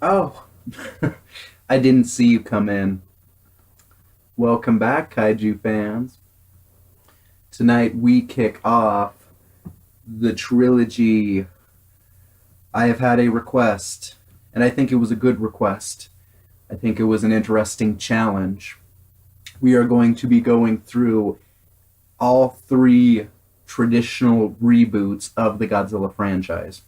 Oh, I didn't see you come in. Welcome back, Kaiju fans. Tonight we kick off the trilogy. I have had a request, and I think it was a good request. I think it was an interesting challenge. We are going to be going through all three traditional reboots of the Godzilla franchise.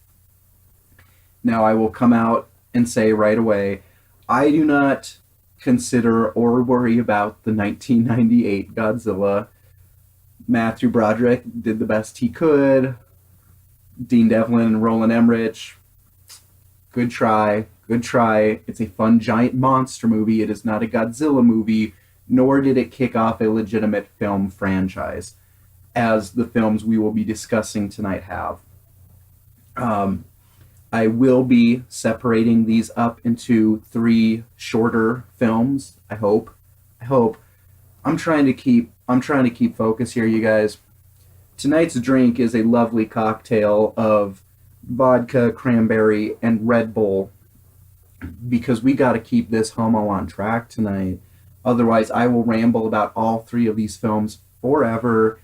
Now, I will come out and say right away, I do not consider or worry about the 1998 Godzilla. Matthew Broderick did the best he could. Dean Devlin and Roland Emmerich, good try, good try. It's a fun giant monster movie. It is not a Godzilla movie, nor did it kick off a legitimate film franchise, as the films we will be discussing tonight have. Um, I will be separating these up into three shorter films. I hope. I hope. I'm trying to keep focus here, you guys. Tonight's drink is a lovely cocktail of vodka, cranberry, and Red Bull because we got to keep this homo on track tonight. Otherwise, I will ramble about all three of these films forever.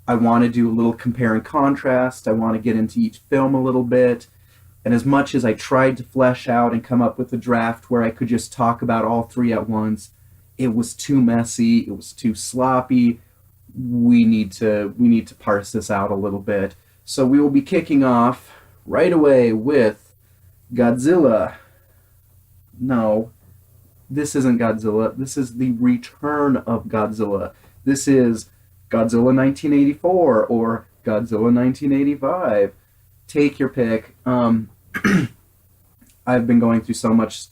I want to do a little compare and contrast. I want to get into each film a little bit. And as much as I tried to flesh out and come up with a draft where I could just talk about all three at once, it was too messy, it was too sloppy. We need to parse this out a little bit. So we will be kicking off right away with Godzilla. No, this isn't Godzilla. This is the Return of Godzilla. This is Godzilla 1984 or Godzilla 1985. Take your pick. I've been going through so much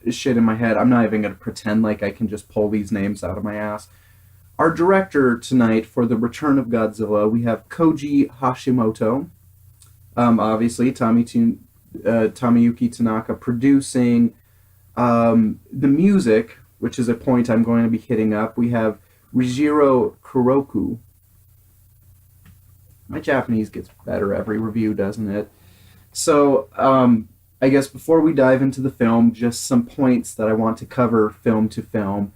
shit in my head. I'm not even going to pretend like I can just pull these names out of my ass. Our director tonight for The Return of Godzilla, we have Koji Hashimoto. Obviously, Tomoyuki Tanaka producing the music, which is a point I'm going to be hitting up. We have Rijiro Kuroku. My Japanese gets better every review, doesn't it? So, I guess before we dive into the film, just some points that I want to cover film to film.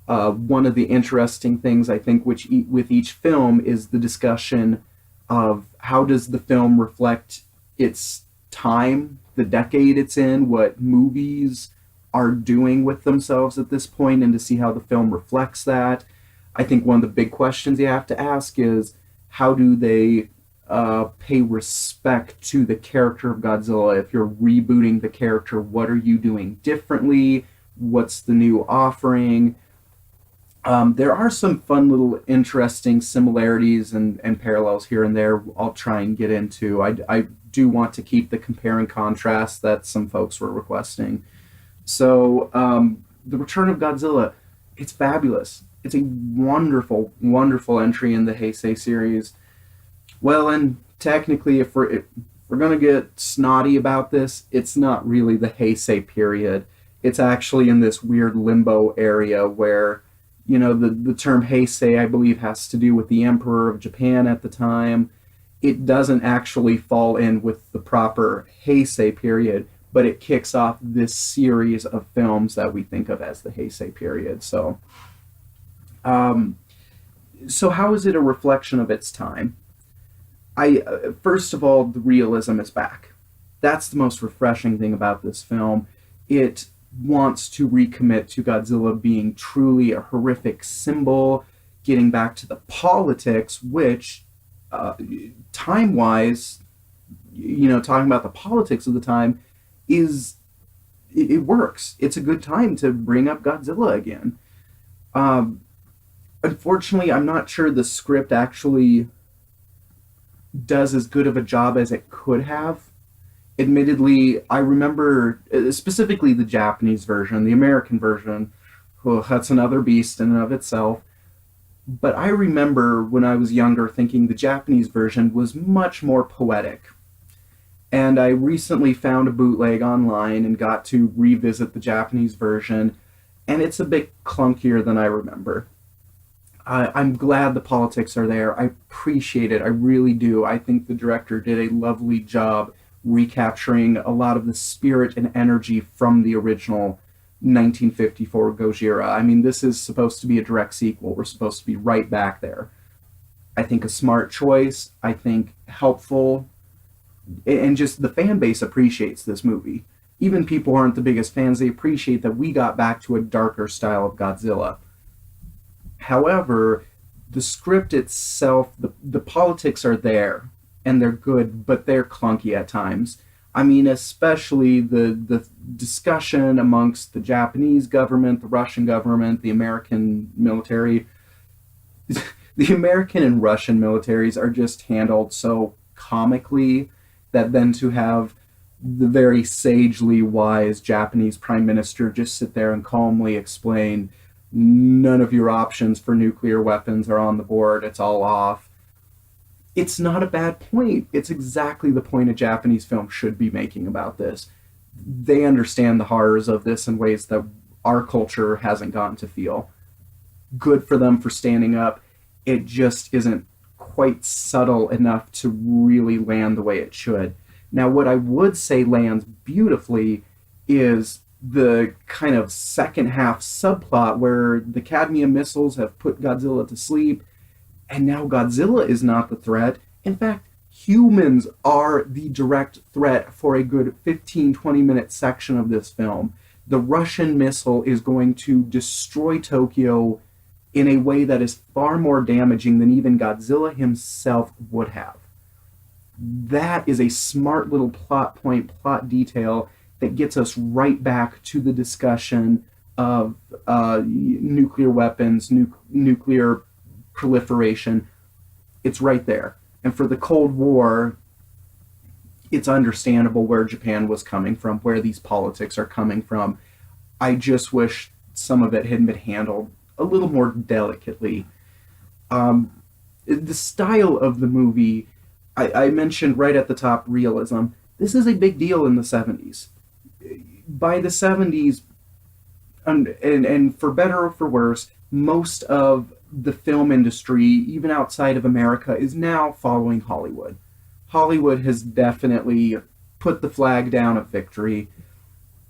One of the interesting things I think with each film is the discussion of how does the film reflect its time, the decade it's in, what movies are doing with themselves at this point, and to see how the film reflects that. I think one of the big questions you have to ask is how do they pay respect to the character of Godzilla? If you're rebooting the character, what are you doing differently? What's the new offering? There are some fun little interesting similarities and parallels here and there I'll try and get into. I do want to keep the compare and contrast that some folks were requesting. So, The Return of Godzilla, it's fabulous. It's a wonderful, wonderful entry in the Heisei series. Well, and technically, if we're going to get snotty about this, it's not really the Heisei period. It's actually in this weird limbo area where, the term Heisei, I believe, has to do with the Emperor of Japan at the time. It doesn't actually fall in with the proper Heisei period, but it kicks off this series of films that we think of as the Heisei period. So how is it a reflection of its time? First of all, the realism is back. That's the most refreshing thing about this film. It wants to recommit to Godzilla being truly a horrific symbol, getting back to the politics, which, time-wise, talking about the politics of the time, it works. It's a good time to bring up Godzilla again. Unfortunately, I'm not sure the script actually does as good of a job as it could have. Admittedly, I remember specifically the Japanese version, the American version. Oh, that's another beast in and of itself. But I remember when I was younger thinking the Japanese version was much more poetic. And I recently found a bootleg online and got to revisit the Japanese version, and it's a bit clunkier than I remember. I'm glad the politics are there. I appreciate it. I really do. I think the director did a lovely job recapturing a lot of the spirit and energy from the original 1954 Gojira. I mean, this is supposed to be a direct sequel. We're supposed to be right back there. I think a smart choice. I think helpful. And just the fan base appreciates this movie. Even people who aren't the biggest fans, they appreciate that we got back to a darker style of Godzilla. However, the script itself, the politics are there, and they're good, but they're clunky at times. I mean, especially the discussion amongst the Japanese government, the Russian government, the American military. The American and Russian militaries are just handled so comically that then to have the very sagely wise Japanese prime minister just sit there and calmly explain none of your options for nuclear weapons are on the board, it's all off. It's not a bad point. It's exactly the point a Japanese film should be making about this. They understand the horrors of this in ways that our culture hasn't gotten to feel. Good for them for standing up. It just isn't quite subtle enough to really land the way it should. Now, what I would say lands beautifully is the kind of second half subplot where the cadmium missiles have put Godzilla to sleep, and now Godzilla is not the threat. In fact, humans are the direct threat for a good 15-20 minute section of this film. The Russian missile is going to destroy Tokyo in a way that is far more damaging than even Godzilla himself would have. That is a smart little plot point, plot detail that gets us right back to the discussion of nuclear weapons, nuclear proliferation. It's right there. And for the Cold War, it's understandable where Japan was coming from, where these politics are coming from. I just wish some of it had been handled a little more delicately. The style of the movie, I mentioned right at the top, realism. This is a big deal in the 70s. By the 70s, and for better or for worse, most of the film industry, even outside of America, is now following Hollywood. Hollywood has definitely put the flag down of victory,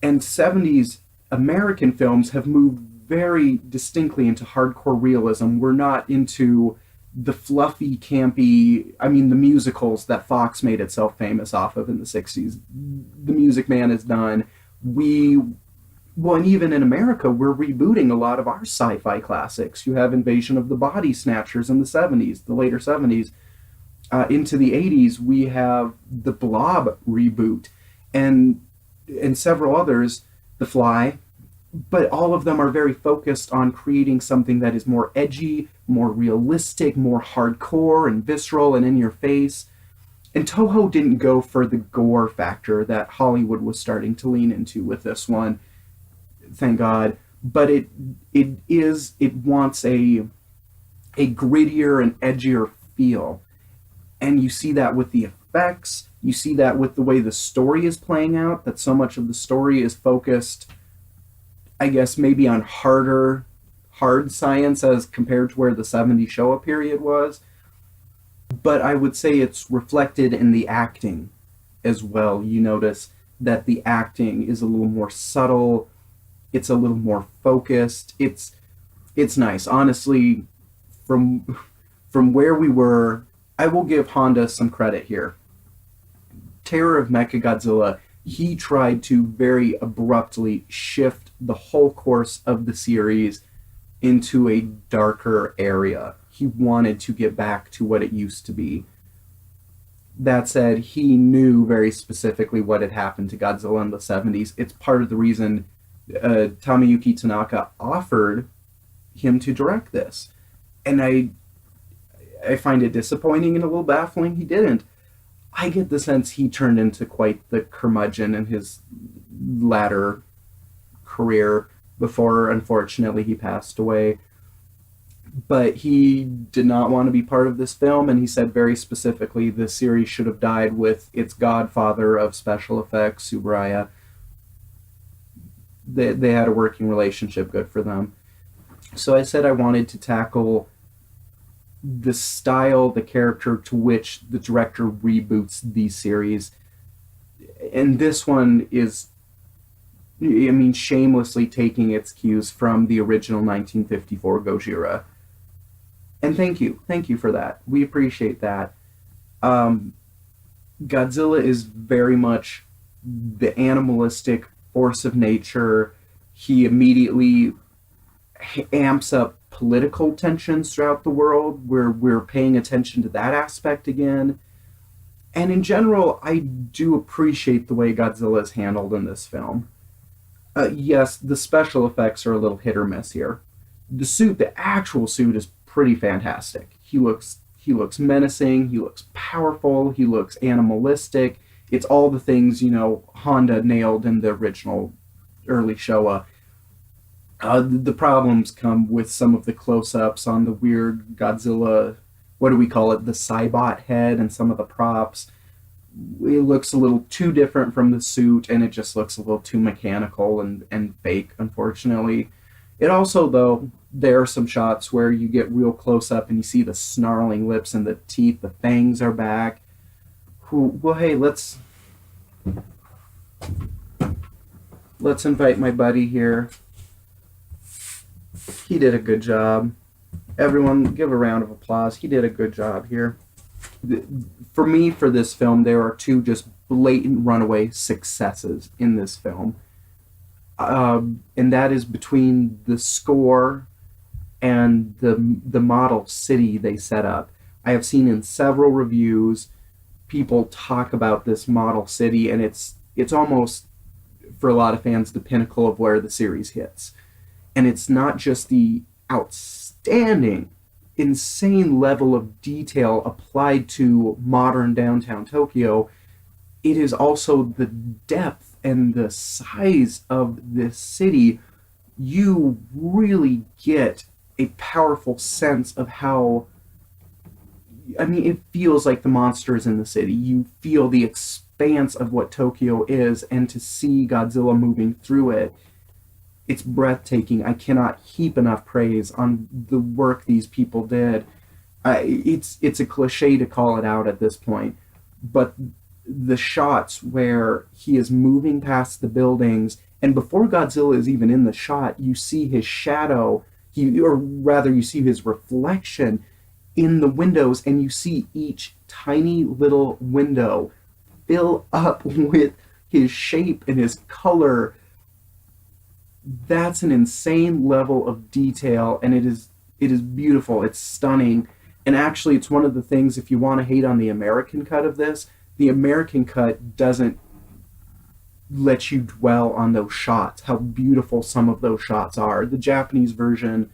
and 70s American films have moved very distinctly into hardcore realism. We're not into the fluffy, campy, I mean, the musicals that Fox made itself famous off of in the 60s. The Music Man is done. And even in America, we're rebooting a lot of our sci-fi classics. You have Invasion of the Body Snatchers in the 70s, the later 70s. Into the 80s, we have the Blob reboot, and several others, The Fly, but all of them are very focused on creating something that is more edgy, more realistic, more hardcore and visceral and in your face. And Toho didn't go for the gore factor that Hollywood was starting to lean into with this one, thank God. But it wants a grittier and edgier feel. And you see that with the effects, you see that with the way the story is playing out, that so much of the story is focused, I guess, maybe on hard science as compared to where the 70s Showa period was. But I would say it's reflected in the acting as well. You notice that the acting is a little more subtle, it's a little more focused. It's nice. Honestly, from where we were, I will give Honda some credit here. Terror of Mechagodzilla, he tried to very abruptly shift the whole course of the series into a darker area. He wanted to get back to what it used to be. That said, he knew very specifically what had happened to Godzilla in the 70s. It's part of the reason Tomoyuki Tanaka offered him to direct this. And I find it disappointing and a little baffling he didn't. I get the sense he turned into quite the curmudgeon in his latter career before, unfortunately, he passed away. But he did not want to be part of this film, and he said very specifically the series should have died with its godfather of special effects, Tsuburaya. They had a working relationship, good for them. So I said I wanted to tackle the style, the character to which the director reboots these series. And this one is, I mean, shamelessly taking its cues from the original 1954 Gojira. And thank you for that. We appreciate that. Um, Godzilla is very much the animalistic force of nature. He immediately amps up political tensions throughout the world, where we're paying attention to that aspect again. And in general, I do appreciate the way Godzilla is handled in this film. Yes, the special effects are a little hit or miss here. The actual suit, is pretty fantastic. He looks menacing. He looks powerful. He looks animalistic. It's all the things Honda nailed in the original early Showa. The problems come with some of the close-ups on the weird Godzilla. What do we call it? The Cybot head and some of the props. It looks a little too different from the suit, and it just looks a little too mechanical and fake, unfortunately. It also, though, there are some shots where you get real close up and you see the snarling lips and the teeth, the fangs are back. Well, hey, let's invite my buddy here. He did a good job. Everyone, give a round of applause. He did a good job here. For me, for this film, there are two just blatant runaway successes in this film. And that is between the score and the model city they set up. I have seen in several reviews people talk about this model city, and it's almost, for a lot of fans, the pinnacle of where the series hits. And it's not just the outstanding, insane level of detail applied to modern downtown Tokyo, it is also the depth and the size of this city. You really get a powerful sense of how, I mean, it feels like the monster is in the city. You feel the expanse of what Tokyo is, and to see Godzilla moving through it, it's breathtaking. I cannot heap enough praise on the work these people did. It's a cliche to call it out at this point, but the shots where he is moving past the buildings, and before Godzilla is even in the shot, you see his shadow, or rather, you see his reflection in the windows, and you see each tiny little window fill up with his shape and his color. That's an insane level of detail, and it is beautiful. It's stunning. And actually, it's one of the things, if you want to hate on the American cut of this, the American cut doesn't let you dwell on those shots, how beautiful some of those shots are. The Japanese version,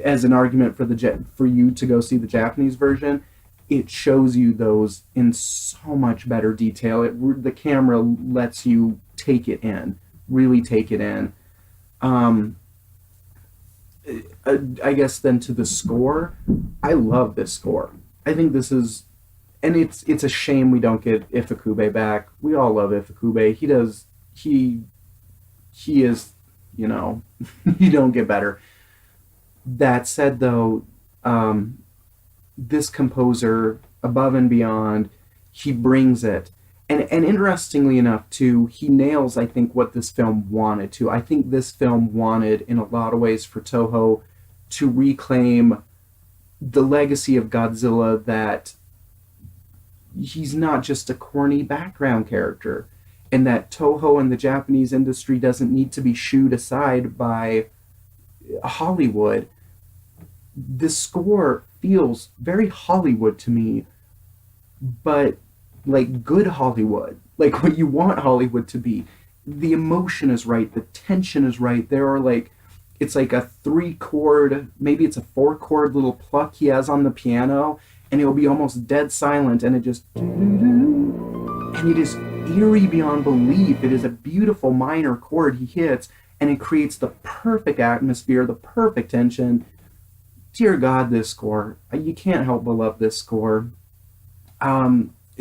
as an argument for you to go see the Japanese version, it shows you those in so much better detail. The camera lets you take it in, really take it in. I guess then to the score, I love this score. I think this is, and it's a shame we don't get Ifukube back. We all love Ifukube. He is, you don't get better. That said, though, this composer, above and beyond, he brings it. And interestingly enough, too, he nails, I think, what this film wanted to. I think this film wanted, in a lot of ways, for Toho to reclaim the legacy of Godzilla, that he's not just a corny background character, and that Toho and the Japanese industry doesn't need to be shooed aside by Hollywood. The score feels very Hollywood to me, but like good Hollywood, like what you want Hollywood to be. The emotion is right, the tension is right. It's like a 3-chord, maybe it's a 4-chord little pluck he has on the piano, and it'll be almost dead silent, and it just, and it is eerie beyond belief. It is a beautiful minor chord he hits, and it creates the perfect atmosphere, the perfect tension. Dear God, this score, you can't help but love this score.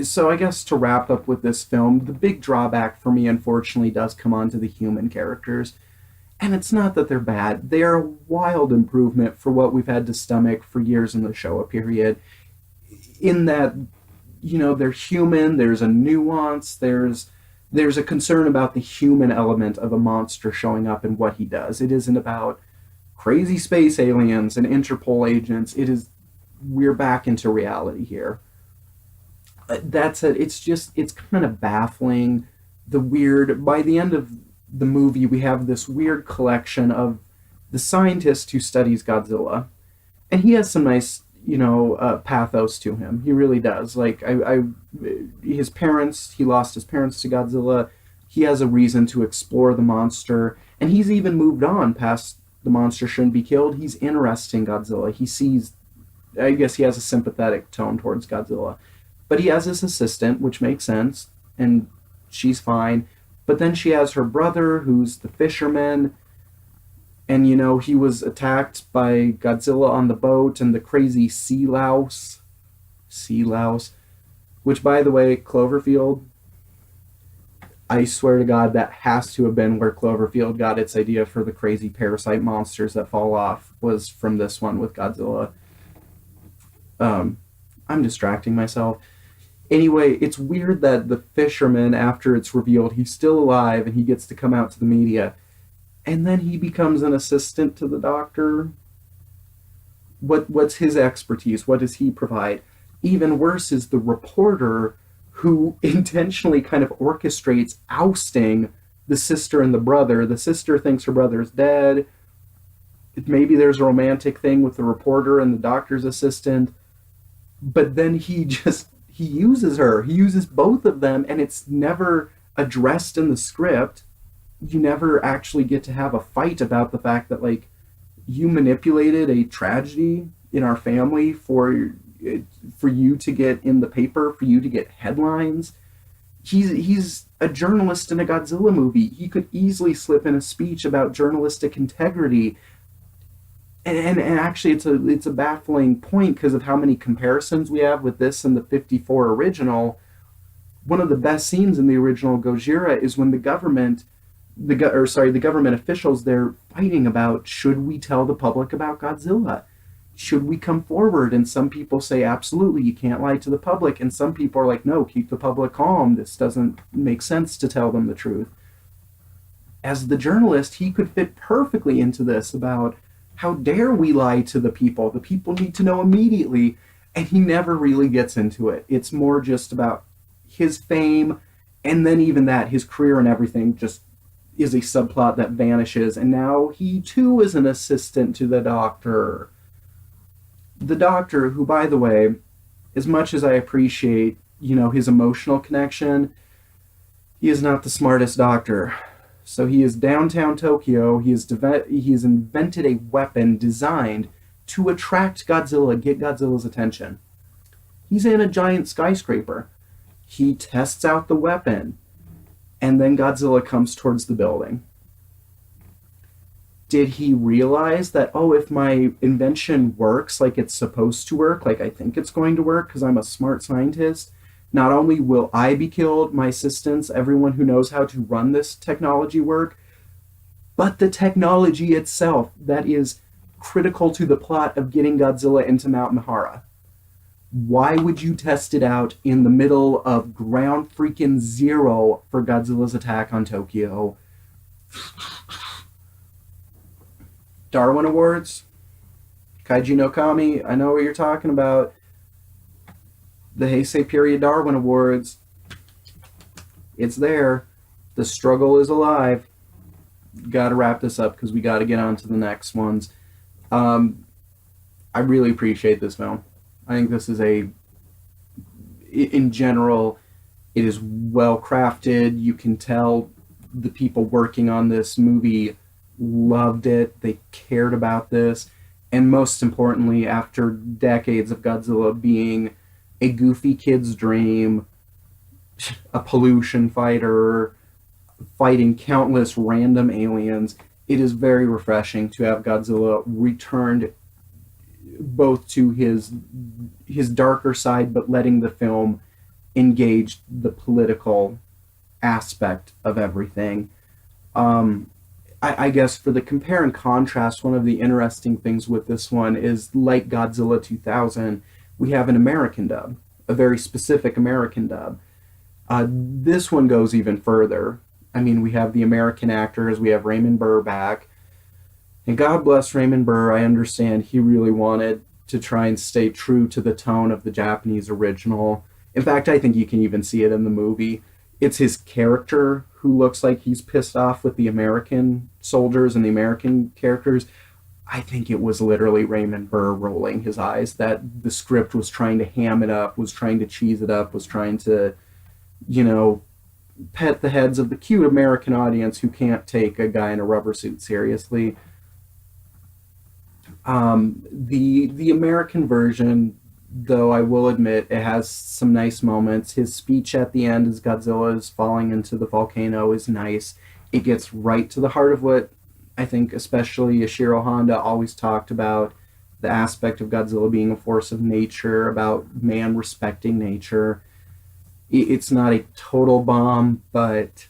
So I guess to wrap up with this film, the big drawback for me, unfortunately, does come on to the human characters. And it's not that they're bad. They are a wild improvement for what we've had to stomach for years in the Showa period. In that, they're human, there's a nuance, there's There's a concern about the human element of a monster showing up and what he does. It isn't about crazy space aliens and Interpol agents. It is, we're back into reality here. That's it. It's kind of baffling. The weird, by the end of the movie, we have this weird collection of the scientist who studies Godzilla. And he has some nice, pathos to him. He really does. Like, his parents, he lost his parents to Godzilla. He has a reason to explore the monster. And he's even moved on past the monster shouldn't be killed. He's interested in Godzilla. He sees, I guess he has a sympathetic tone towards Godzilla. But he has this assistant, which makes sense, and she's fine. But then she has her brother, who's the fisherman, and he was attacked by Godzilla on the boat and the crazy sea louse, which, by the way, Cloverfield, I swear to God, that has to have been where Cloverfield got its idea for the crazy parasite monsters that fall off, was from this one with Godzilla. I'm distracting myself. Anyway, it's weird that the fisherman, after it's revealed he's still alive and he gets to come out to the media, and then he becomes an assistant to the doctor. What's his expertise? What does he provide? Even worse is the reporter who intentionally kind of orchestrates ousting the sister and the brother. The sister thinks her brother's dead. Maybe there's a romantic thing with the reporter and the doctor's assistant. But then he uses her. He uses both of them, and it's never addressed in the script. You never actually get to have a fight about the fact that, like, you manipulated a tragedy in our family for you to get in the paper, for you to get headlines. He's a journalist in a Godzilla movie. He could easily slip in a speech about journalistic integrity. And actually, it's a baffling point because of how many comparisons we have with this and the '54 original. One of the best scenes in the original Gojira is when the government officials, they're fighting about, should we tell the public about Godzilla? Should we come forward? And some people say, absolutely, you can't lie to the public. And some people are like, no, keep the public calm. This doesn't make sense to tell them the truth. As the journalist, he could fit perfectly into this about, how dare we lie to the people? The people need to know immediately. And he never really gets into it. It's more just about his fame, and then even that, his career and everything just is a subplot that vanishes. And now he too is an assistant to the doctor. The doctor, who, by the way, as much as I appreciate, his emotional connection, he is not the smartest doctor. So he is downtown Tokyo. He has invented a weapon designed to attract Godzilla, get Godzilla's attention. He's in a giant skyscraper. He tests out the weapon, and then Godzilla comes towards the building. Did he realize that, if my invention works like it's supposed to work, like I think it's going to work because I'm a smart scientist, not only will I be killed, my assistants, everyone who knows how to run this technology work, but the technology itself that is critical to the plot of getting Godzilla into Mount Mihara. Why would you test it out in the middle of ground freaking zero for Godzilla's attack on Tokyo? Darwin Awards? Kaiji no Kami? I know what you're talking about. The Heisei period Darwin Awards. It's there. The struggle is alive. Gotta wrap this up because we gotta get on to the next ones. I really appreciate this film. I think this is in general, it is well crafted. You can tell the people working on this movie loved it. They cared about this. And most importantly, after decades of Godzilla being a goofy kid's dream, a pollution fighter, fighting countless random aliens, it is very refreshing to have Godzilla returned both to his darker side, but letting the film engage the political aspect of everything. I guess for the compare and contrast, one of the interesting things with this one is, like Godzilla 2000, we have an American dub, a very specific American dub. This one goes even further. I mean, we have the American actors, we have Raymond Burr back, and God bless Raymond Burr. I understand he really wanted to try and stay true to the tone of the Japanese original. In fact, I think you can even see it in the movie. It's his character who looks like he's pissed off with the American soldiers and the American characters. I think it was literally Raymond Burr rolling his eyes that the script was trying to ham it up, was trying to cheese it up, was trying to, you know, pet the heads of the cute American audience who can't take a guy in a rubber suit seriously. The American version, though, I will admit, it has some nice moments. His speech at the end as Godzilla is falling into the volcano is nice. It gets right to the heart of what I think, especially Ishiro Honda, always talked about, the aspect of Godzilla being a force of nature, about man respecting nature. It's not a total bomb, but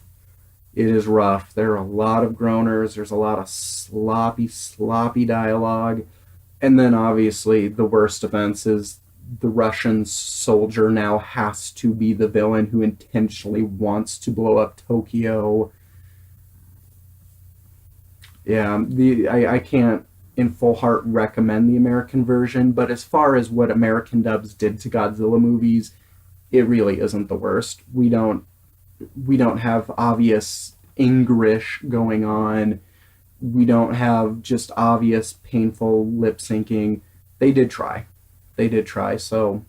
it is rough. There are a lot of groaners. There's a lot of sloppy dialogue. And then obviously the worst offense is the Russian soldier now has to be the villain who intentionally wants to blow up Tokyo. Yeah, I can't in full heart recommend the American version, but as far as what American dubs did to Godzilla movies, it really isn't the worst. We don't have obvious English going on. We don't have just obvious painful lip syncing. They did try. They did try. So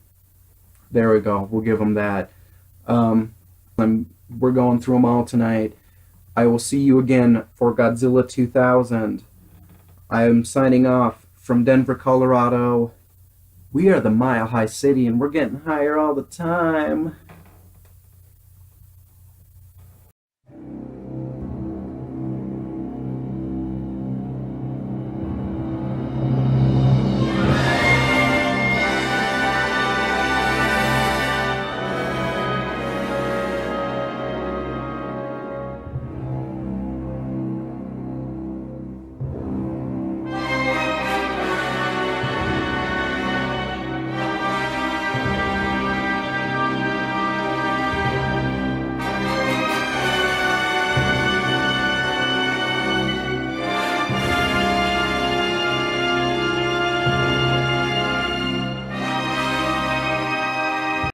there we go. We'll give them that. We're going through them all tonight. I will see you again for Godzilla 2000. I am signing off from Denver, Colorado. We are the Mile High City, and we're getting higher all the time.